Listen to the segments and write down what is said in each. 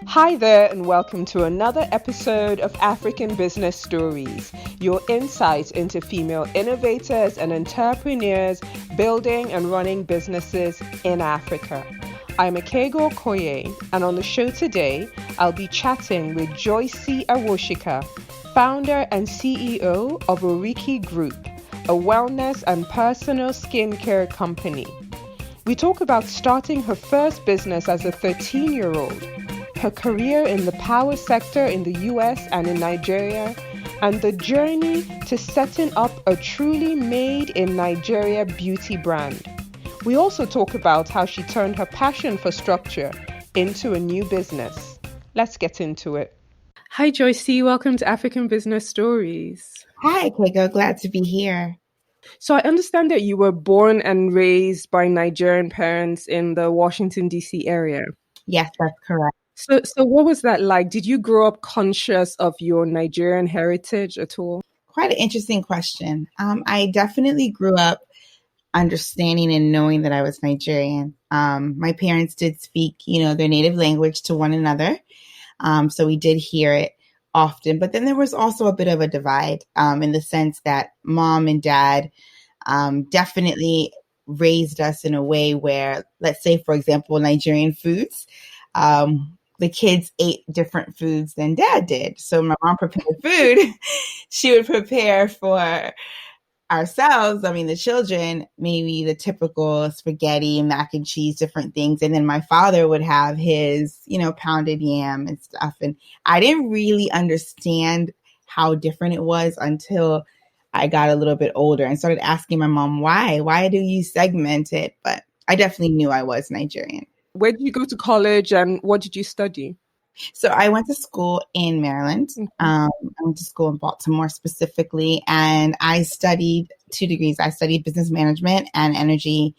Hi there, and welcome to another episode of African Business Stories, your insights into female innovators and entrepreneurs building and running businesses in Africa. I'm Akego Koye, and on the show today, I'll be chatting with Joycee Awosika, founder and CEO of ORI Group, a wellness and personal skincare company. We talk about starting her first business as a 13-year-old, her career in the power sector in the US and in Nigeria, and the journey to setting up a truly made in Nigeria beauty brand. We also talk about how she turned her passion for structure into a new business. Let's get into it. Hi, Joycee. Welcome to African Business Stories. Hi, Kego. Glad to be here. So I understand that you were born and raised by Nigerian parents in the Washington, D.C. area. Yes, that's correct. So what was that like? Did you grow up conscious of your Nigerian heritage at all? Quite an interesting question. I definitely grew up understanding and knowing that I was Nigerian. My parents did speak, their native language to one another. So we did hear it often. But then there was also a bit of a divide in the sense that mom and dad definitely raised us in a way where, let's say, for example, Nigerian foods. The kids ate different foods than dad did. So my mom prepared food. She would prepare for ourselves, the children, maybe the typical spaghetti, mac and cheese, different things. And then my father would have his, pounded yam and stuff. And I didn't really understand how different it was until I got a little bit older and started asking my mom, why do you segment it? But I definitely knew I was Nigerian. Where did you go to college and what did you study? So I went to school in Maryland. I went to school in Baltimore specifically, and I studied 2 degrees. I studied business management and energy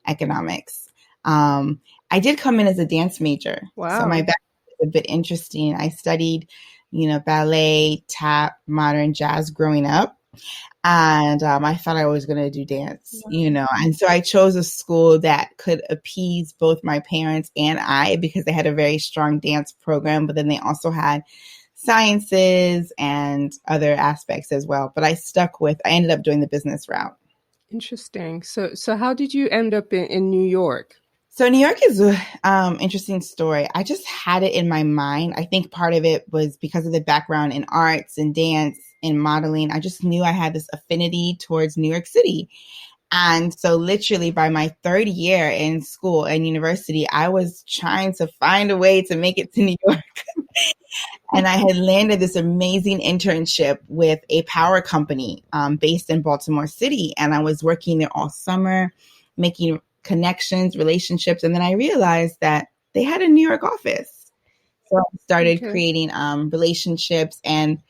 economics. I did come in as a dance major. Wow. So my background is a bit interesting. I studied, ballet, tap, modern jazz growing up. And I thought I was going to do dance, and so I chose a school that could appease both my parents and I because they had a very strong dance program, but then they also had sciences and other aspects as well. But I ended up doing the business route. Interesting. So how did you end up in New York? So New York is an interesting story. I just had it in my mind. I think part of it was because of the background in arts and dance and modeling. I just knew I had this affinity towards New York City. And so literally by my 3rd year in school and university, I was trying to find a way to make it to New York. And I had landed this amazing internship with a power company based in Baltimore City. And I was working there all summer, making connections, relationships. And then I realized that they had a New York office. So I started creating relationships and,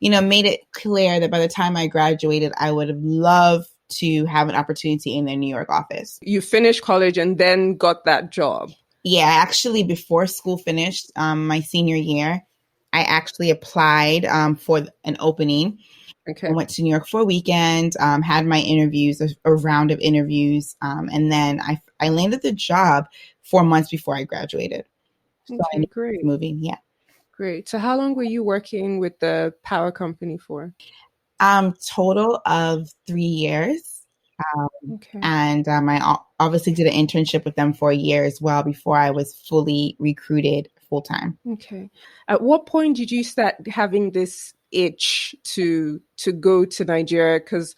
made it clear that by the time I graduated, I would have loved to have an opportunity in their New York office. You finished college and then got that job? Yeah, actually, before school finished, my senior year, I actually applied for an opening. I went to New York for a weekend, had my interviews, a round of interviews, and then I landed the job 4 months before I graduated. So okay, great. Moving, yeah. Great. So how long were you working with the power company for? Total of 3 years. And I obviously did an internship with them for a year as well before I was fully recruited full time. Okay. At what point did you start having this itch to go to Nigeria? Because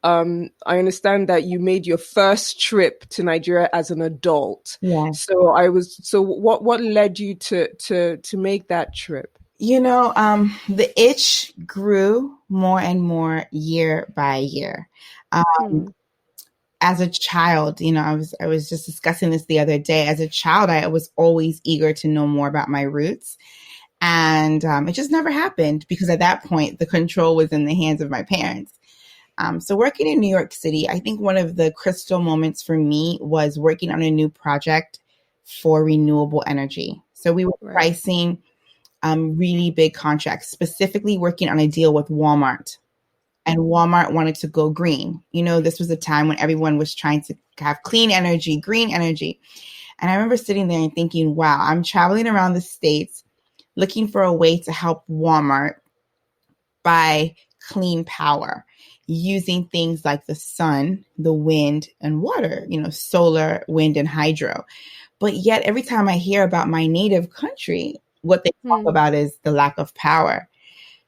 I understand that you made your first trip to Nigeria as an adult. Yeah. So what led you to make that trip? The itch grew more and more year by year. As a child, I was just discussing this the other day. As a child, I was always eager to know more about my roots. And it just never happened because at that point, the control was in the hands of my parents. So working in New York City, I think one of the crystal moments for me was working on a new project for renewable energy. So we were pricing really big contracts, specifically working on a deal with Walmart. And Walmart wanted to go green. This was a time when everyone was trying to have clean energy, green energy. And I remember sitting there and thinking, wow, I'm traveling around the States looking for a way to help Walmart buy clean power using things like the sun, the wind, and water, solar, wind, and hydro. But yet, every time I hear about my native country, what they talk about is the lack of power.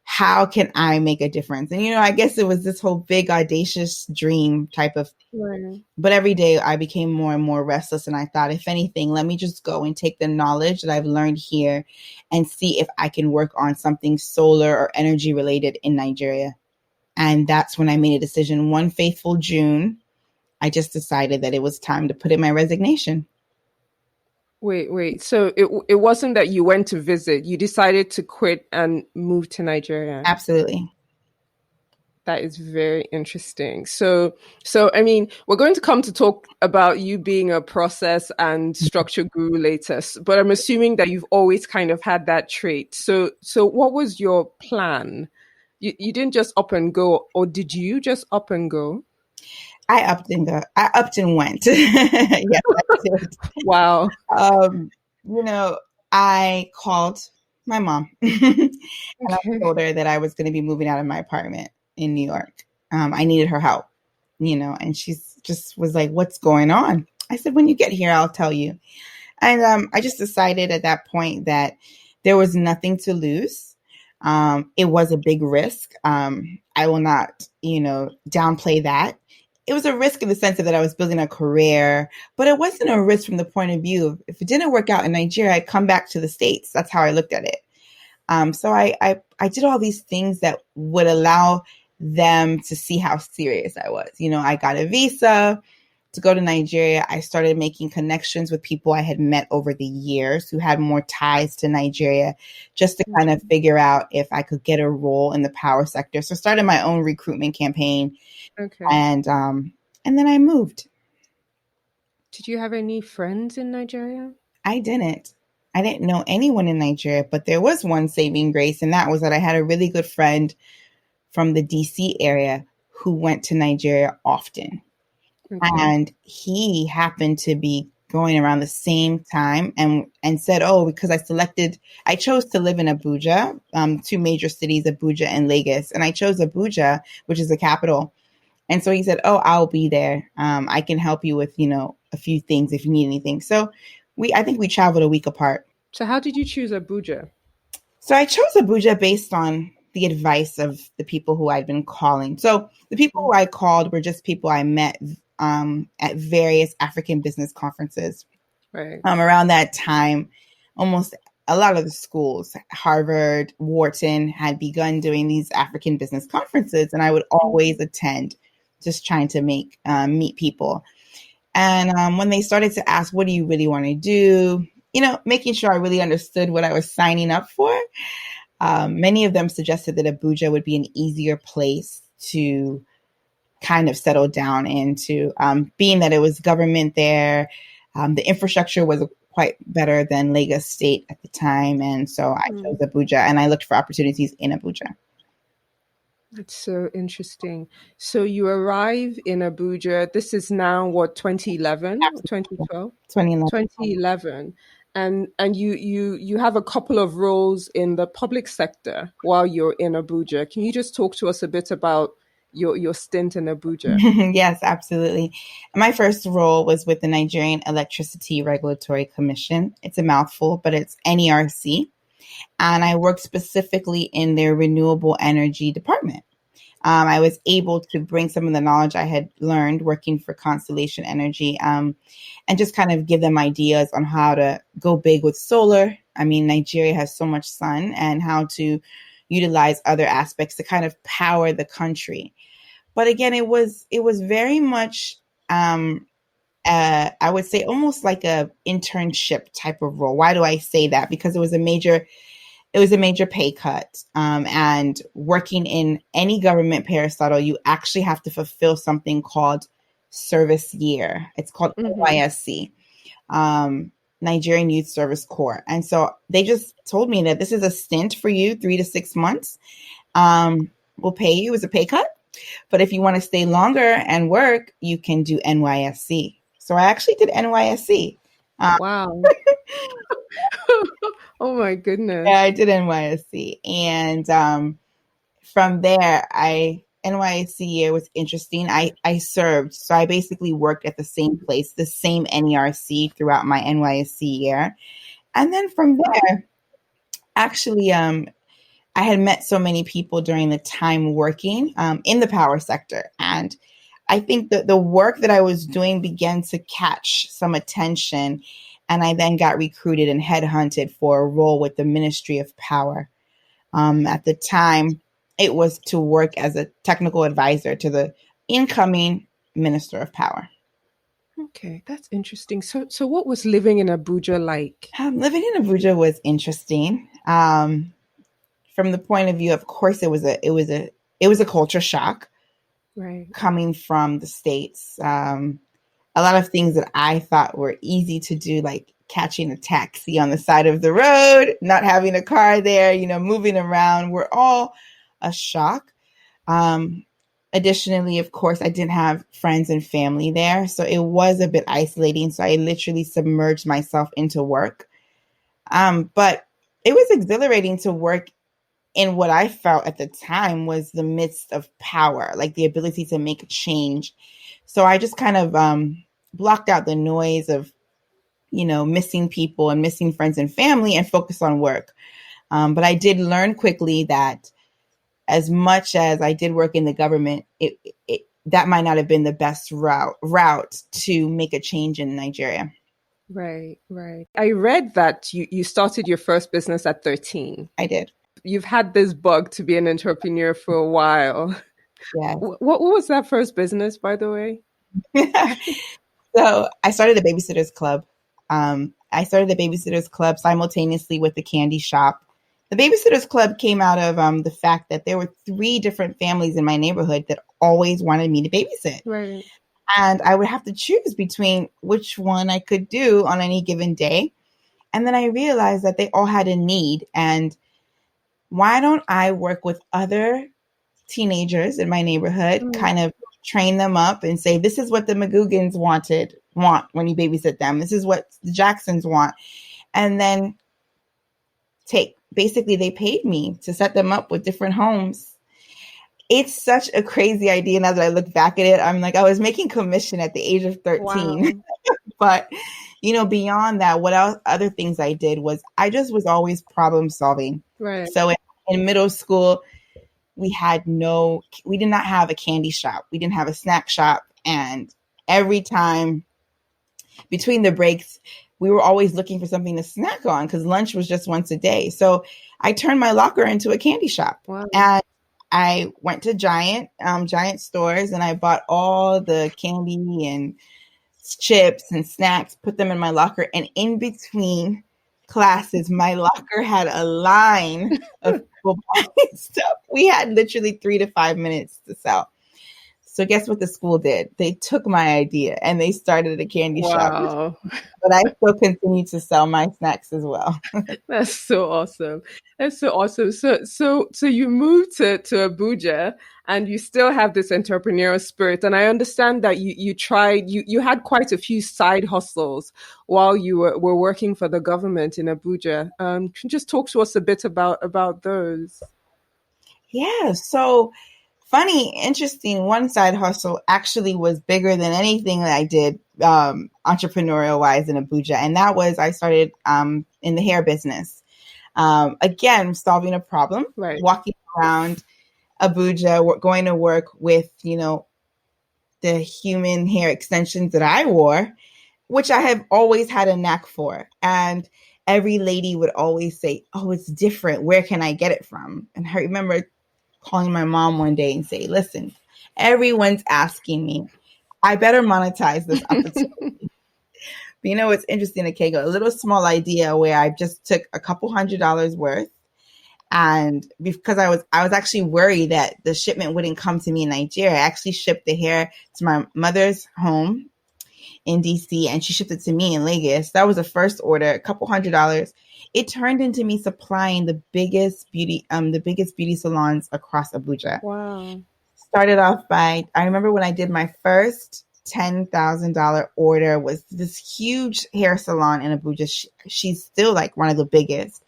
How can I make a difference? And, I guess it was this whole big, audacious dream type of thing. Right. But every day I became more and more restless. And I thought, if anything, let me just go and take the knowledge that I've learned here and see if I can work on something solar or energy related in Nigeria. And that's when I made a decision. One fateful June, I just decided that it was time to put in my resignation. Wait. So it wasn't that you went to visit. You decided to quit and move to Nigeria. Absolutely. That is very interesting. So I mean, we're going to come to talk about you being a process and structure guru later, but I'm assuming that you've always kind of had that trait. So what was your plan? You didn't just up and go, or did you just up and go? I upped and went. Yes, I did. Wow. I called my mom and I told her that I was going to be moving out of my apartment in New York. I needed her help, and she just was like, "What's going on?" I said, "When you get here, I'll tell you." And I just decided at that point that there was nothing to lose. It was a big risk. I will not, downplay that. It was a risk in the sense that I was building a career, but it wasn't a risk from the point of view of if it didn't work out in Nigeria, I'd come back to the States. That's how I looked at it. So I did all these things that would allow them to see how serious I was. I got a visa to go to Nigeria. I started making connections with people I had met over the years who had more ties to Nigeria, just to kind of figure out if I could get a role in the power sector. So I started my own recruitment campaign. Okay. And then I moved. Did you have any friends in Nigeria? I didn't know anyone in Nigeria, but there was one saving grace, and that was that I had a really good friend from the DC area who went to Nigeria often. Okay. And he happened to be going around the same time and said, because I chose to live in Abuja, two major cities, Abuja and Lagos. And I chose Abuja, which is the capital. And so he said, I'll be there. I can help you with, a few things if you need anything. So I think we traveled a week apart. So how did you choose Abuja? So I chose Abuja based on the advice of the people who I'd been calling. So the people who I called were just people I met at various African business conferences. Right. Around that time, almost a lot of the schools, Harvard, Wharton, had begun doing these African business conferences, and I would always attend, just trying to meet people. And when they started to ask, what do you really want to do? Making sure I really understood what I was signing up for. Many of them suggested that Abuja would be an easier place to kind of settle down into, being that it was government there. The infrastructure was quite better than Lagos State at the time. And so I chose Abuja, and I looked for opportunities in Abuja. That's so interesting. So you arrive in Abuja. This is now what, 2011, 2012? 2011. And you have a couple of roles in the public sector while you're in Abuja. Can you just talk to us a bit about your stint in Abuja? Yes, absolutely. My first role was with the Nigerian Electricity Regulatory Commission. It's a mouthful, but it's NERC. And I worked specifically in their renewable energy department. I was able to bring some of the knowledge I had learned working for Constellation Energy, and just kind of give them ideas on how to go big with solar. I mean, Nigeria has so much sun, and how to utilize other aspects to kind of power the country. But again, it was very much, I would say, almost like a internship type of role. Why do I say that? Because it was a major pay cut. And working in any government parastatal, you actually have to fulfill something called service year. It's called NYSC, Nigerian Youth Service Corps. And so they just told me that this is a stint for you, 3 to 6 months. We'll pay you as a pay cut. But if you want to stay longer and work, you can do NYSC. So I actually did NYSC. Wow. Oh my goodness. Yeah, I did NYSC. And from there, NYSC year was interesting. I served. So I basically worked at the same place, the same NERC throughout my NYSC year. And then from there, actually, I had met so many people during the time working in the power sector. And I think that the work that I was doing began to catch some attention. And I then got recruited and headhunted for a role with the Ministry of Power. At the time, it was to work as a technical advisor to the incoming Minister of Power. Okay, that's interesting. So what was living in Abuja like? Living in Abuja was interesting. From the point of view, of course, it was a culture shock. Right. Coming from the States. A lot of things that I thought were easy to do, like catching a taxi on the side of the road, not having a car there, moving around, were all a shock. Additionally, of course, I didn't have friends and family there, so it was a bit isolating. So I literally submerged myself into work. But it was exhilarating to work in what I felt at the time was the midst of power, like the ability to make a change. So I just kind of blocked out the noise of, missing people and missing friends and family and focused on work. But I did learn quickly that as much as I did work in the government, that might not have been the best route to make a change in Nigeria. Right. I read that you started your first business at 13. I did. You've had this bug to be an entrepreneur for a while. Yeah. What was that first business, by the way? So I started the Babysitters Club. I started the Babysitters Club simultaneously with the candy shop. The Babysitters Club came out of the fact that there were 3 different families in my neighborhood that always wanted me to babysit. Right. And I would have to choose between which one I could do on any given day. And then I realized that they all had a need. And why don't I work with other teenagers in my neighborhood, kind of train them up and say, this is what the McGugans want when you babysit them. This is what the Jacksons want. And then basically they paid me to set them up with different homes. It's such a crazy idea. Now that I look back at it, I'm like, I was making commission at the age of 13. Wow. But, beyond that, what else, other things I did was I just was always problem solving. Right. So in middle school, we did not have a candy shop. We didn't have a snack shop. And every time between the breaks, we were always looking for something to snack on because lunch was just once a day. So I turned my locker into a candy shop. Wow. And I went to Giant stores and I bought all the candy and chips and snacks, put them in my locker. And in between classes, my locker had a line of people buying stuff. We had literally 3 to 5 minutes to sell. So guess what the school did? They took my idea and they started a candy shop. But I still continue to sell my snacks as well. That's so awesome. So you moved to Abuja and you still have this entrepreneurial spirit. And I understand that you had quite a few side hustles while you were working for the government in Abuja. Can you just talk to us a bit about those? Yeah. So funny, interesting, one side hustle actually was bigger than anything that I did entrepreneurial wise in Abuja. And that was, I started in the hair business. Again, solving a problem, right. Walking around Abuja, going to work with, the human hair extensions that I wore, which I have always had a knack for. And every lady would always say, oh, it's different. Where can I get it from? And I remember calling my mom one day and say, listen, everyone's asking me. I better monetize this opportunity. But it's interesting, Akego, a little small idea where I just took a couple $100 worth. And because I was actually worried that the shipment wouldn't come to me in Nigeria, I actually shipped the hair to my mother's home in DC and she shipped it to me in Lagos. That was the first order, a couple $100. It turned into me supplying the biggest beauty salons across Abuja. Wow. Started off I remember when I did my first $10,000 order was this huge hair salon in Abuja. She's still like one of the biggest.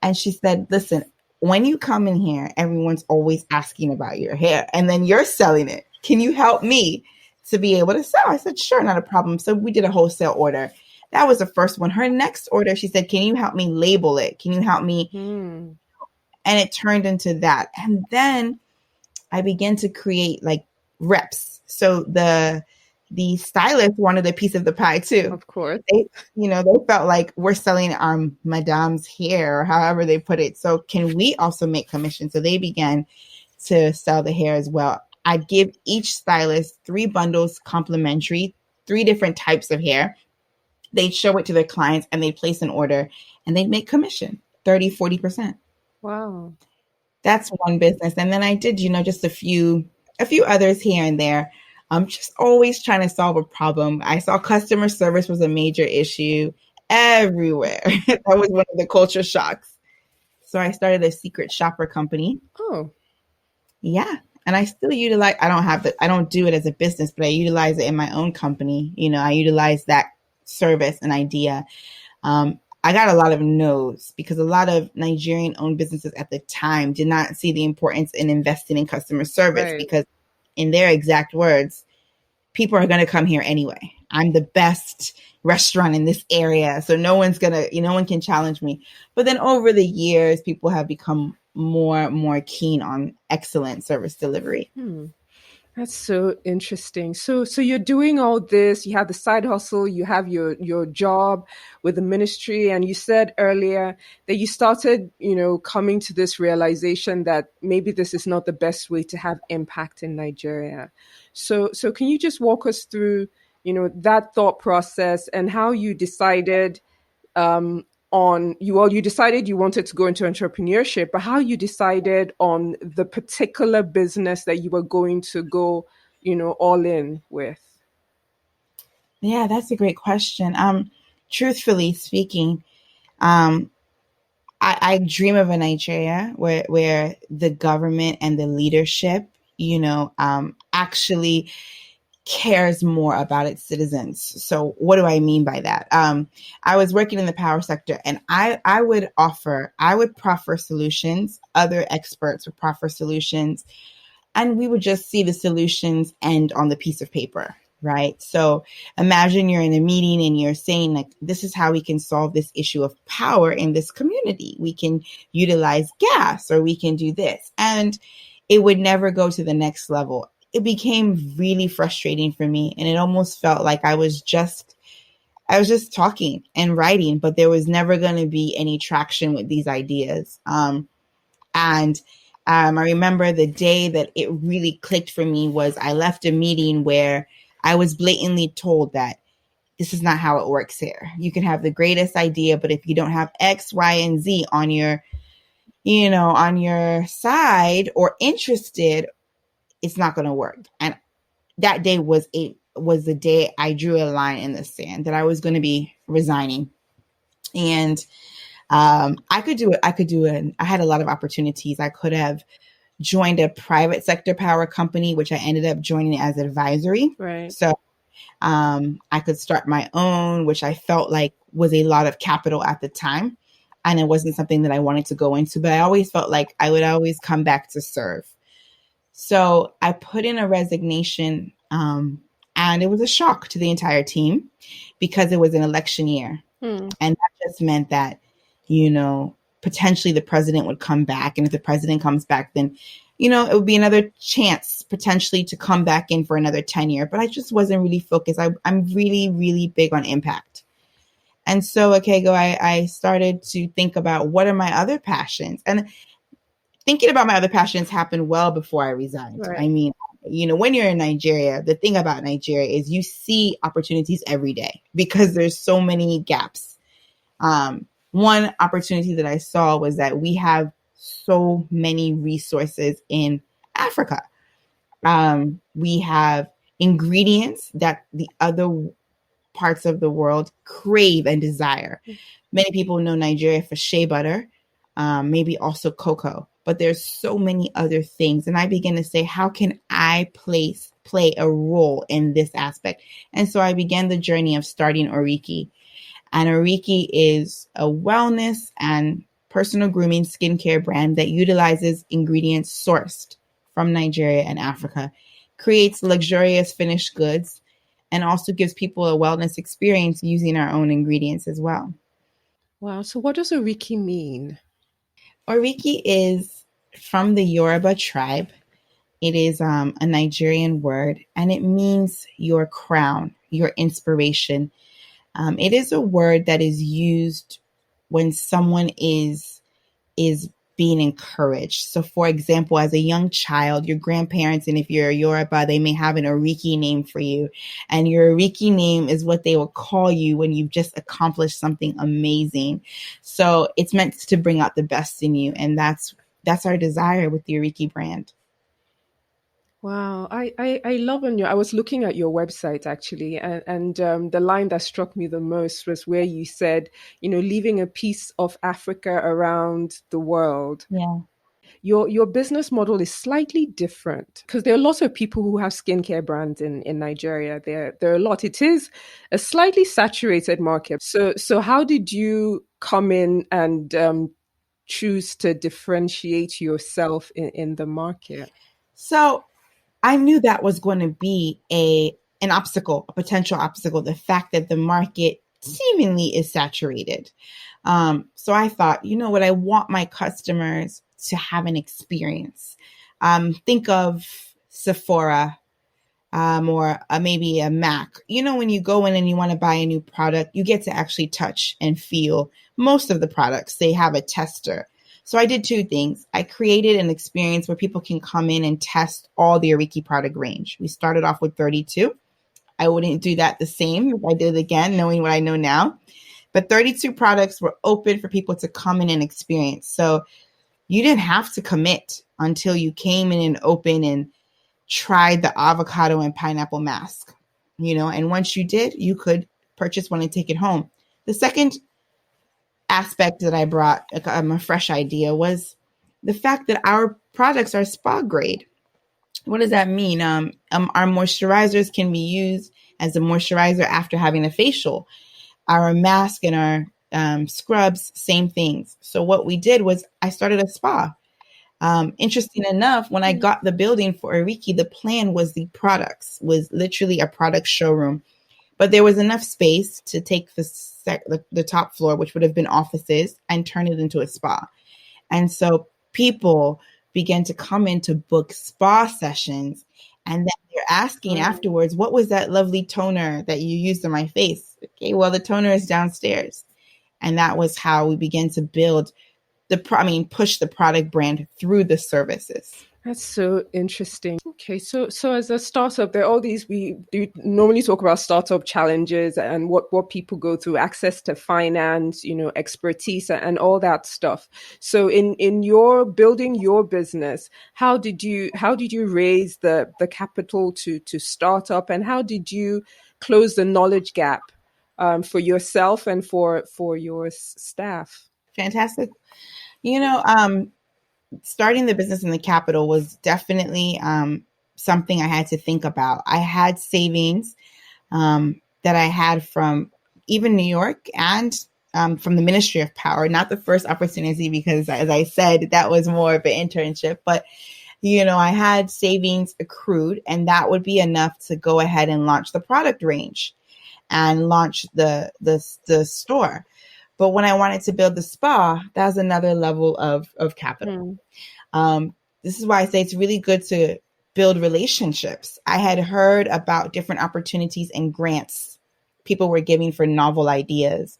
And she said, listen, when you come in here, everyone's always asking about your hair and then you're selling it. Can you help me to be able to sell? I said, sure, not a problem. So we did a wholesale order. That was the first one. Her next order, she said, can you help me label it? Can you help me? Hmm. And it turned into that. And then I began to create like reps. So the stylist wanted a piece of the pie too. Of course. They, they felt like we're selling our madame's hair or however they put it. So can we also make commission? So they began to sell the hair as well. I'd give each stylist 3 bundles complimentary, 3 different types of hair. They'd show it to their clients and they'd place an order and they'd make commission, 30, 40%. Wow. That's one business. And then I did, just a few others here and there. I'm just always trying to solve a problem. I saw customer service was a major issue everywhere. That was one of the culture shocks. So I started a secret shopper company. Oh. Yeah. And I still utilize, I don't do it as a business, but I utilize it in my own company. I utilize that service and idea. I got a lot of no's because a lot of Nigerian owned businesses at the time did not see the importance in investing in customer service because in their exact words, people are going to come here anyway. I'm the best restaurant in this area. So no one can challenge me. But then over the years, people have become more keen on excellent service delivery. That's so interesting. So you're doing all this, you have the side hustle, you have your job with the ministry, and you said earlier that you started, coming to this realization that maybe this is not the best way to have impact in Nigeria. So can you just walk us through, that thought process and how you decided you decided you wanted to go into entrepreneurship, but how you decided on the particular business that you were going to go, all in with? Yeah, that's a great question. Truthfully speaking, I dream of a Nigeria where the government and the leadership, actually cares more about its citizens. So what do I mean by that? I was working in the power sector and I would proffer solutions. Other experts would proffer solutions and we would just see the solutions end on the piece of paper, right? So imagine you're in a meeting and you're saying like, this is how we can solve this issue of power in this community. We can utilize gas or we can do this. And it would never go to the next level. It became really frustrating for me. And it almost felt like I was just talking and writing, but there was never going to be any traction with these ideas. I remember the day that it really clicked for me was I left a meeting where I was blatantly told that this is not how it works here. You can have the greatest idea, but if you don't have X, Y, and Z on your side or interested, it's not going to work. And that day was the day I drew a line in the sand that I was going to be resigning. And I could do it. I had a lot of opportunities. I could have joined a private sector power company, which I ended up joining as advisory. Right. So I could start my own, which I felt like was a lot of capital at the time. And it wasn't something that I wanted to go into, but I always felt like I would always come back to serve. So I put in a resignation, and it was a shock to the entire team because it was an election year. And that just meant that, potentially the president would come back. And if the president comes back, then, it would be another chance potentially to come back in for another tenure. But I just wasn't really focused. I'm really, really big on impact. And so, I started to think about what are my other passions. And thinking about my other passions happened well before I resigned. Right. I mean, when you're in Nigeria, the thing about Nigeria is you see opportunities every day because there's so many gaps. One opportunity that I saw was that we have so many resources in Africa. We have ingredients that the other parts of the world crave and desire. Many people know Nigeria for shea butter, maybe also cocoa. But there's so many other things. And I began to say, how can I play a role in this aspect? And so I began the journey of starting ORI. And ORI is a wellness and personal grooming skincare brand that utilizes ingredients sourced from Nigeria and Africa, creates luxurious finished goods, and also gives people a wellness experience using our own ingredients as well. Wow. So what does Oriki mean? Oriki is from the Yoruba tribe. It is a Nigerian word, and it means your crown, your inspiration. It is a word that is used when someone is being encouraged. So, for example, as a young child, your grandparents, and if you're a Yoruba, they may have an Oriki name for you. And your Oriki name is what they will call you when you've just accomplished something amazing. So it's meant to bring out the best in you. And that's our desire with the Oriki brand. Wow, I love on your. I was looking at your website actually, and the line that struck me the most was where you said, leaving a piece of Africa around the world. Yeah. Your business model is slightly different because there are lots of people who have skincare brands in Nigeria. There are a lot. It is a slightly saturated market. So how did you come in and choose to differentiate yourself in the market? So I knew that was going to be an obstacle, a potential obstacle, the fact that the market seemingly is saturated. So I thought, you know what, I want my customers to have an experience. Think of Sephora, or maybe a Mac. When you go in and you want to buy a new product, you get to actually touch and feel most of the products. They have a tester. So I did two things. I created an experience where people can come in and test all the Oriki product range. We started off with 32. I wouldn't do that the same if I did it again, knowing what I know now. But 32 products were open for people to come in and experience. So you didn't have to commit until you came in and open and tried the avocado and pineapple mask, and once you did, you could purchase one and take it home. The second aspect that I brought, a fresh idea, was the fact that our products are spa grade. What does that mean? Our moisturizers can be used as a moisturizer after having a facial. Our mask and our scrubs, same things. So what we did was I started a spa. Interesting enough, when I got the building for Oriki, the plan was was literally a product showroom. But there was enough space to take the top floor, which would have been offices, and turn it into a spa. And so people began to come in to book spa sessions. And then they're asking afterwards, what was that lovely toner that you used on my face? Okay, well, the toner is downstairs. And that was how we began to build push the product brand through the services. That's so interesting. Okay, so as a startup, there are all these, we do normally talk about startup challenges and what people go through, access to finance, expertise and all that stuff. So in your building your business, how did you raise the capital to start up, and how did you close the knowledge gap for yourself and for your staff? Fantastic. Starting the business in the capital was definitely something I had to think about. I had savings that I had from even New York and from the Ministry of Power, not the first opportunity because, as I said, that was more of an internship. But, I had savings accrued, and that would be enough to go ahead and launch the product range and launch the store. But when I wanted to build the spa, that was another level of capital. This is why I say it's really good to build relationships. I had heard about different opportunities and grants people were giving for novel ideas.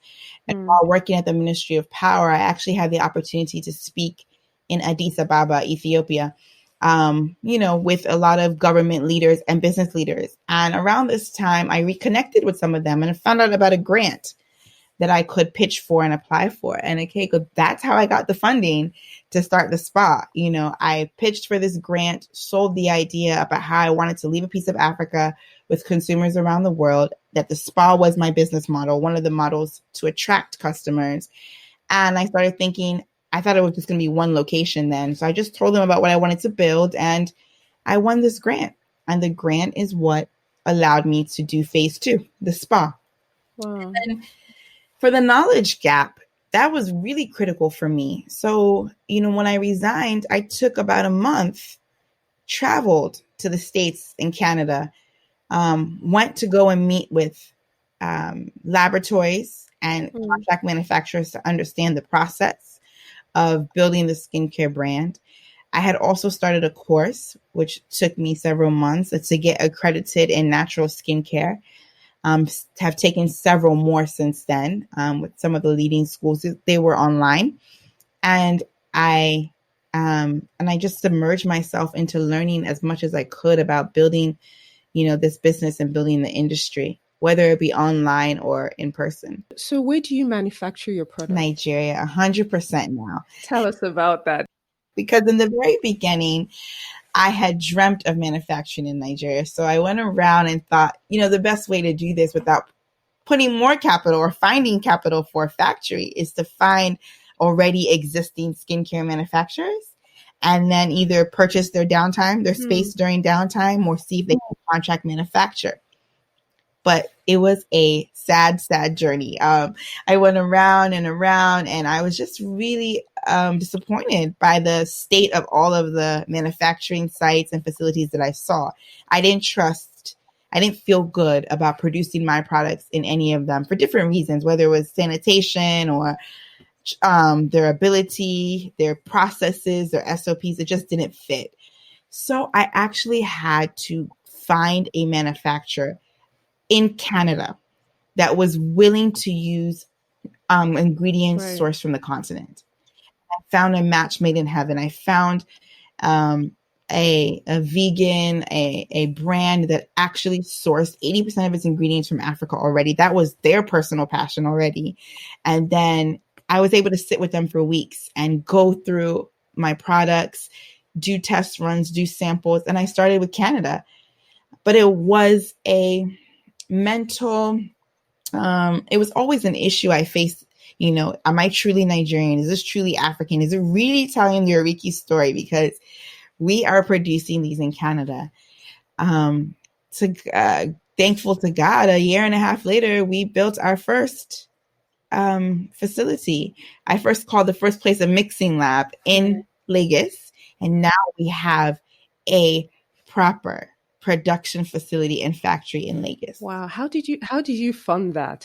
And while working at the Ministry of Power, I actually had the opportunity to speak in Addis Ababa, Ethiopia, with a lot of government leaders and business leaders. And around this time, I reconnected with some of them and found out about a grant that I could pitch for and apply for. And that's how I got the funding to start the spa. I pitched for this grant, sold the idea about how I wanted to leave a piece of Africa with consumers around the world, that the spa was my business model, one of the models to attract customers. And I started thinking, I thought it was just going to be one location then. So I just told them about what I wanted to build, and I won this grant. And the grant is what allowed me to do phase 2, the spa. Wow. And for the knowledge gap, that was really critical for me. So, when I resigned, I took about a month, traveled to the States and Canada, went to go and meet with laboratories and contract manufacturers to understand the process of building the skincare brand. I had also started a course, which took me several months to get accredited in natural skincare. Have taken several more since then with some of the leading schools. They were online, and I just submerged myself into learning as much as I could about building, this business and building the industry, whether it be online or in person. So where do you manufacture your product? Nigeria, 100% now. Tell us about that. Because in the very beginning, I had dreamt of manufacturing in Nigeria. So I went around and thought, the best way to do this without putting more capital or finding capital for a factory is to find already existing skincare manufacturers and then either purchase their space during downtime, or see if they can contract manufacture. But it was a sad, sad journey. I went around and around, and I was just really disappointed by the state of all of the manufacturing sites and facilities that I saw. I didn't feel good about producing my products in any of them for different reasons, whether it was sanitation or their ability, their processes, their SOPs. It just didn't fit. So I actually had to find a manufacturer in Canada that was willing to use ingredients sourced from the continent. I found a match made in heaven. I found a vegan, a brand that actually sourced 80% of its ingredients from Africa already. That was their personal passion already. And then I was able to sit with them for weeks and go through my products, do test runs, do samples. And I started with Canada. But it was a mental, it was always an issue I faced. Am I truly Nigerian? Is this truly African? Is it really telling the Oriki story? Because we are producing these in Canada. Thankful to God, a year and a half later, we built our first facility. I first called the first place a mixing lab in Lagos, and now we have a proper production facility and factory in Lagos. Wow. How did you fund that?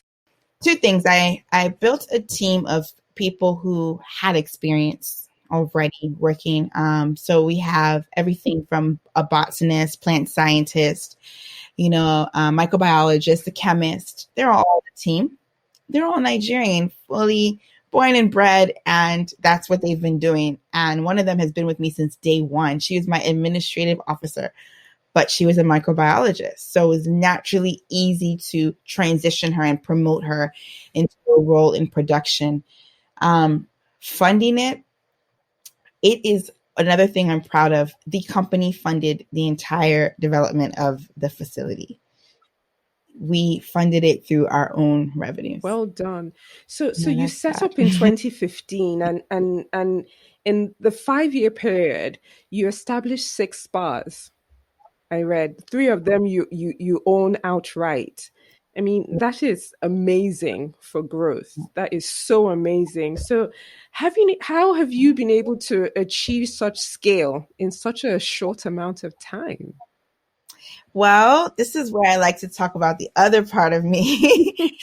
Two things. I built a team of people who had experience already working. So we have everything from a botanist, plant scientist, microbiologist, a chemist. They're all the team. They're all Nigerian, fully born and bred, and that's what they've been doing. And one of them has been with me since day one. She was my administrative officer, but she was a microbiologist. So it was naturally easy to transition her and promote her into a role in production. Funding it is another thing I'm proud of. The company funded the entire development of the facility. We funded it through our own revenues. Well done. So you set up in 2015, and in the 5-year period, you established 6 spas. I read 3 of them you own outright. I mean, that is amazing for growth. That is so amazing. So how have you been able to achieve such scale in such a short amount of time? Well, this is where I like to talk about the other part of me.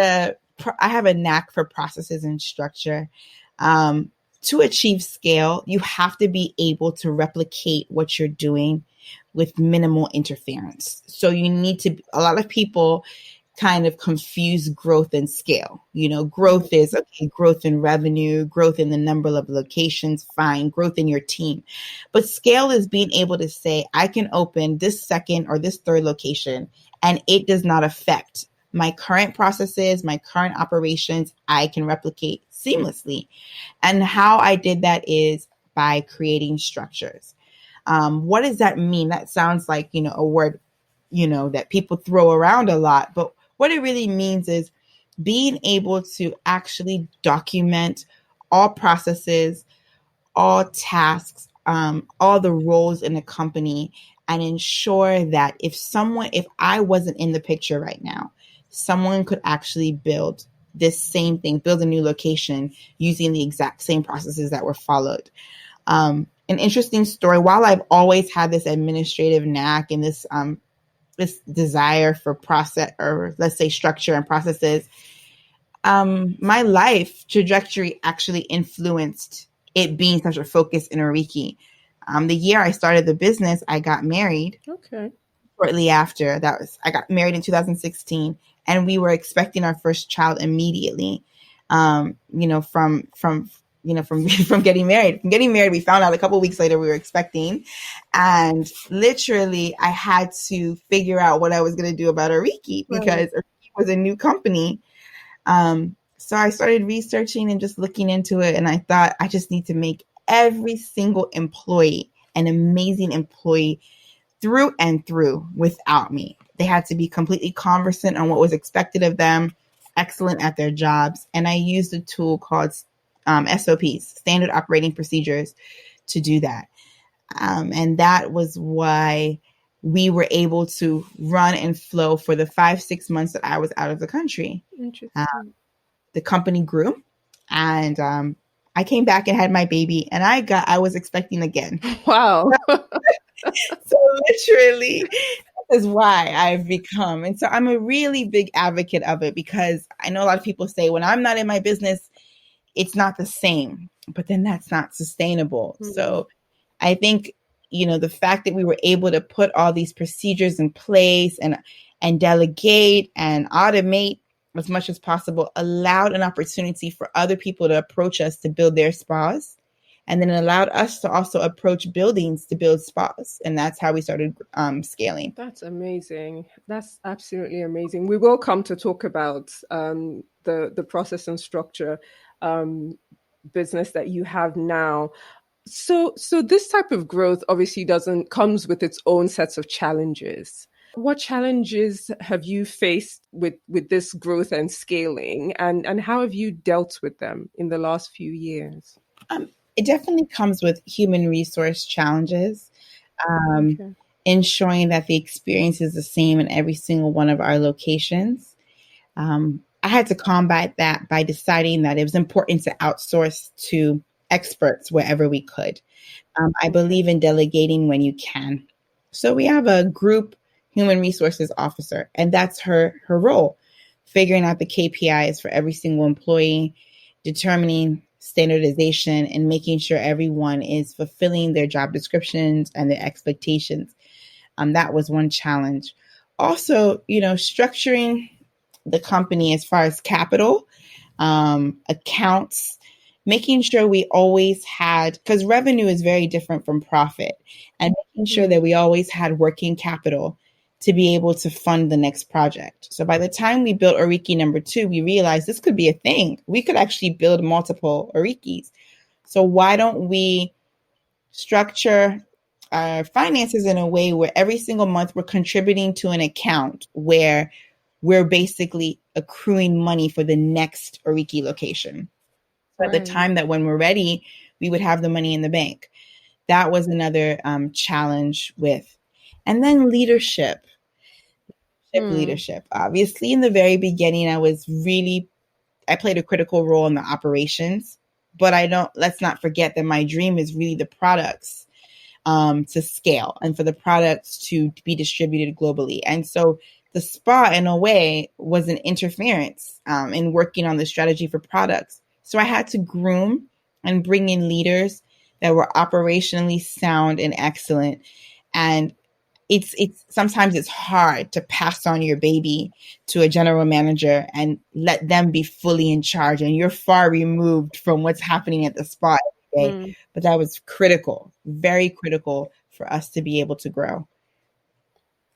I have a knack for processes and structure. To achieve scale, you have to be able to replicate what you're doing with minimal interference. So a lot of people kind of confuse growth and scale. Growth is growth in revenue, growth in the number of locations, fine, growth in your team. But scale is being able to say, I can open this second or this third location, and it does not affect my current processes, my current operations. I can replicate seamlessly. And how I did that is by creating structures. What does that mean? That sounds like, a word, that people throw around a lot. But what it really means is being able to actually document all processes, all tasks, all the roles in a company, and ensure that if I wasn't in the picture right now, someone could actually build this same thing, build a new location using the exact same processes that were followed. An interesting story, while I've always had this administrative knack and this desire for process, or let's say structure and processes, my life trajectory actually influenced it being such a focus in Oriki. The year I started the business, I got married. Okay. Shortly after I got married in 2016, and we were expecting our first child immediately. From getting married. From getting married, we found out a couple of weeks later we were expecting, and literally I had to figure out what I was going to do about Oriki because Oriki was a new company. So I started researching and just looking into it, and I thought I just need to make every single employee an amazing employee through and through without me. They had to be completely conversant on what was expected of them, excellent at their jobs. And I used a tool called SOPs, Standard Operating Procedures, to do that. And that was why we were able to run and flow for the 5-6 months that I was out of the country. Interesting. The company grew, and I came back and had my baby, and I was expecting again. Wow. So literally, that is why I've become. And so I'm a really big advocate of it, because I know a lot of people say when I'm not in my business, it's not the same, but then that's not sustainable. Mm-hmm. So I think, the fact that we were able to put all these procedures in place and delegate and automate as much as possible allowed an opportunity for other people to approach us to build their spas. And then it allowed us to also approach buildings to build spas. And that's how we started scaling. That's amazing. That's absolutely amazing. We will come to talk about the process and structure business that you have now. So this type of growth obviously comes with its own sets of challenges. What challenges have you faced with this growth and scaling, and how have you dealt with them in the last few years? It definitely comes with human resource challenges, ensuring that the experience is the same in every single one of our locations. I had to combat that by deciding that it was important to outsource to experts wherever we could. I believe in delegating when you can. So we have a group human resources officer, and that's her role, figuring out the KPIs for every single employee, determining standardization, and making sure everyone is fulfilling their job descriptions and their expectations. That was one challenge. Also, structuring the company as far as capital, accounts, making sure we always had, because revenue is very different from profit, and making sure that we always had working capital to be able to fund the next project. So by the time we built Oriki number 2, we realized this could be a thing. We could actually build multiple Orikis. So why don't we structure our finances in a way where every single month we're contributing to an account where we're basically accruing money for the next Oriki location. So at the time that when we're ready, we would have the money in the bank. That was another challenge with. And then leadership. Obviously, in the very beginning, I played a critical role in the operations, but let's not forget that my dream is really the products to scale and for the products to be distributed globally. And so the spa, in a way, was an interference in working on the strategy for products. So I had to groom and bring in leaders that were operationally sound and excellent. And it's sometimes it's hard to pass on your baby to a general manager and let them be fully in charge, and you're far removed from what's happening at the spa every day. But that was critical, very critical for us to be able to grow.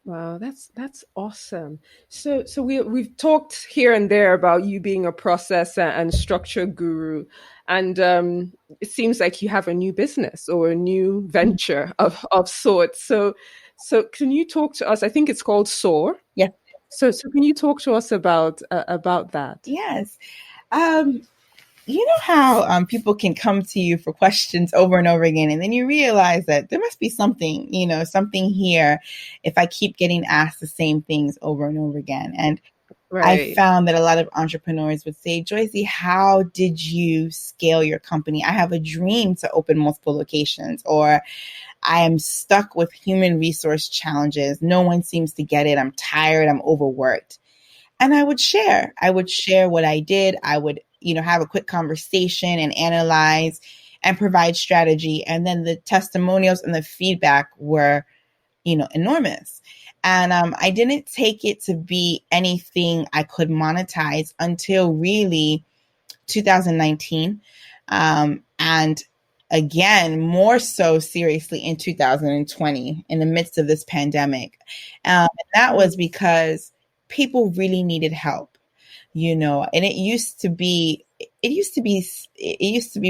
Wow, that's awesome. So we've talked here and there about you being a process and structure guru, and it seems like you have a new business or a new venture of sorts. So can you talk to us? I think it's called SOAR. Yeah. So can you talk to us about that? Yes. You know how people can come to you for questions over and over again, and then you realize that there must be something here if I keep getting asked the same things over and over again. And I Right. found that a lot of entrepreneurs would say, Joycee, how did you scale your company? I have a dream to open multiple locations, or I am stuck with human resource challenges. No one seems to get it. I'm tired. I'm overworked. And I would share what I did. I would, have a quick conversation and analyze and provide strategy. And then the testimonials and the feedback were, enormous. And I didn't take it to be anything I could monetize until really 2019. And again, more so seriously in 2020, in the midst of this pandemic. And that was because people really needed help, and it used to be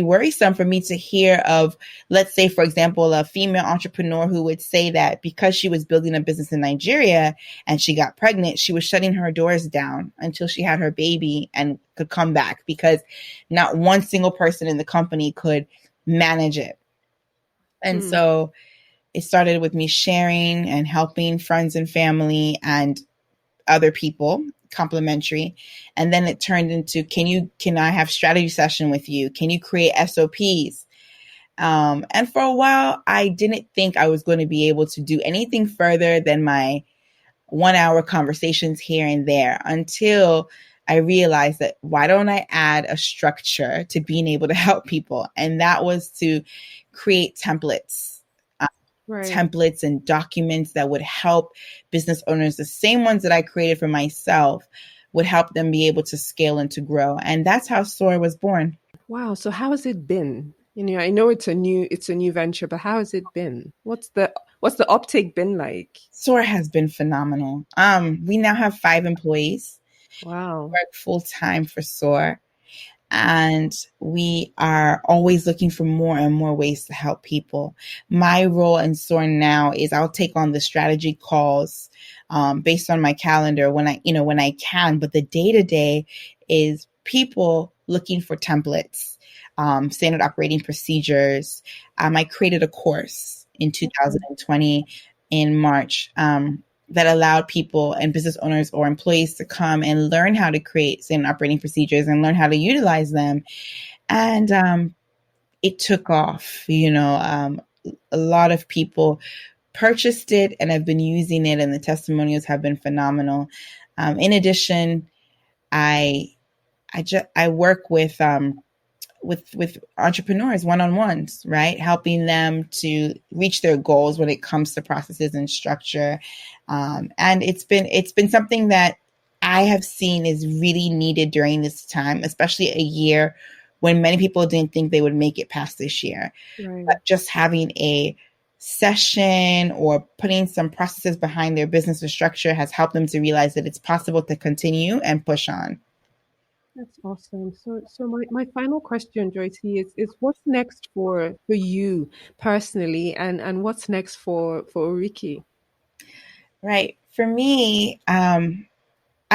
worrisome for me to hear of, let's say, for example, a female entrepreneur who would say that because she was building a business in Nigeria and she got pregnant, she was shutting her doors down until she had her baby and could come back because not one single person in the company could manage it. And Mm. so it started with me sharing and helping friends and family and other people, complimentary. And then it turned into, can I have strategy session with you? Can you create SOPs? And for a while, I didn't think I was going to be able to do anything further than my 1 hour conversations here and there, until I realized that why don't I add a structure to being able to help people? And that was to create Right. templates and documents that would help business owners, the same ones that I created for myself, would help them be able to scale and to grow. And that's how SOAR was born. Wow. So how has it been? I know it's a new venture, but how has it been? What's the uptake been like? SOAR has been phenomenal. We now have 5 employees, Wow. work full time for SOAR. And we are always looking for more and more ways to help people. My role in SOAR now is I'll take on the strategy calls based on my calendar when I can. But the day to day is people looking for templates, standard operating procedures. I created a course in 2020 in March. That allowed people and business owners or employees to come and learn how to create standard operating procedures and learn how to utilize them. And it took off. A lot of people purchased it and have been using it, and the testimonials have been phenomenal. In addition, I I work with entrepreneurs one-on-ones, right? Helping them to reach their goals when it comes to processes and structure. And it's been something that I have seen is really needed during this time, especially a year when many people didn't think they would make it past this year. Right. But just having a session or putting some processes behind their business or structure has helped them to realize that it's possible to continue and push on. That's awesome. So my final question, Joycey, is what's next for you personally, and what's next for Oriki? Right. For me, I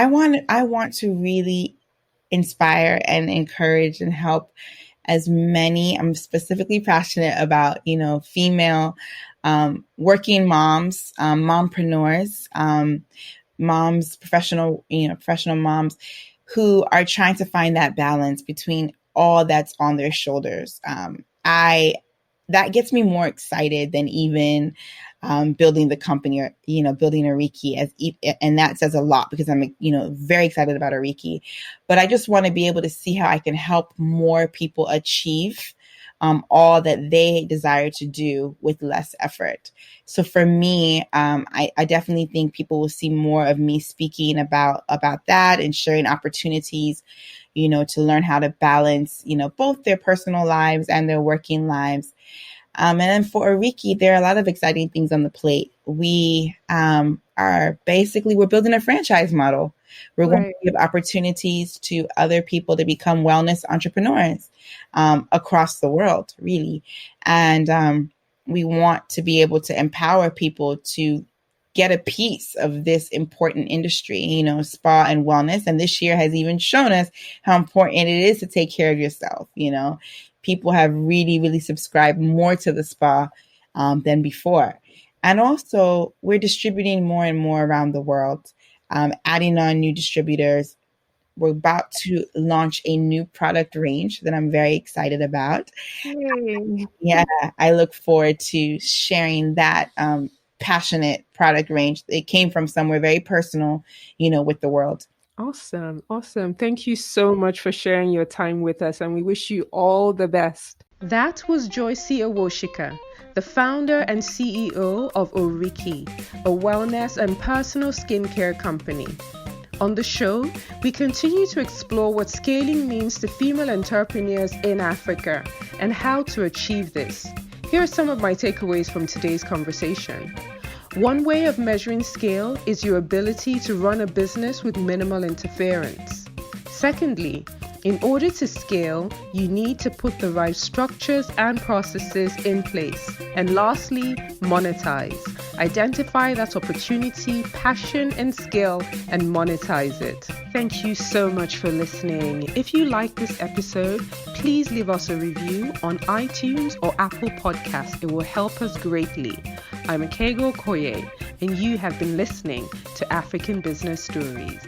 want to really inspire and encourage and help as many. I'm specifically passionate about, female working moms, mompreneurs, moms, professional moms who are trying to find that balance between all that's on their shoulders. I That gets me more excited than even building the company, or building Oriki, and that says a lot because I'm very excited about Oriki. But I just want to be able to see how I can help more people achieve all that they desire to do with less effort. So for me, I definitely think people will see more of me speaking about that and sharing opportunities, to learn how to balance, both their personal lives and their working lives. And then for Oriki, there are a lot of exciting things on the plate. We're building a franchise model. We're going to Right. give opportunities to other people to become wellness entrepreneurs across the world, really. And we want to be able to empower people to get a piece of this important industry, spa and wellness. And this year has even shown us how important it is to take care of yourself. People have really, really subscribed more to the spa than before. And also, we're distributing more and more around the world. adding on new distributors. We're about to launch a new product range that I'm very excited about. Yay. Yeah, I look forward to sharing that passionate product range. It came from somewhere very personal, with the world. Awesome. Awesome. Thank you so much for sharing your time with us, and we wish you all the best. That was Joycee Awosika, the founder and CEO of ORI, a wellness and personal skincare company. On the show, we continue to explore what scaling means to female entrepreneurs in Africa and how to achieve this. Here are some of my takeaways from today's conversation. One way of measuring scale is your ability to run a business with minimal interference. Secondly, in order to scale, you need to put the right structures and processes in place. And lastly, monetize. Identify that opportunity, passion, and skill, and monetize it. Thank you so much for listening. If you like this episode, please leave us a review on iTunes or Apple Podcasts. It will help us greatly. I'm Akego Koye, and you have been listening to African Business Stories.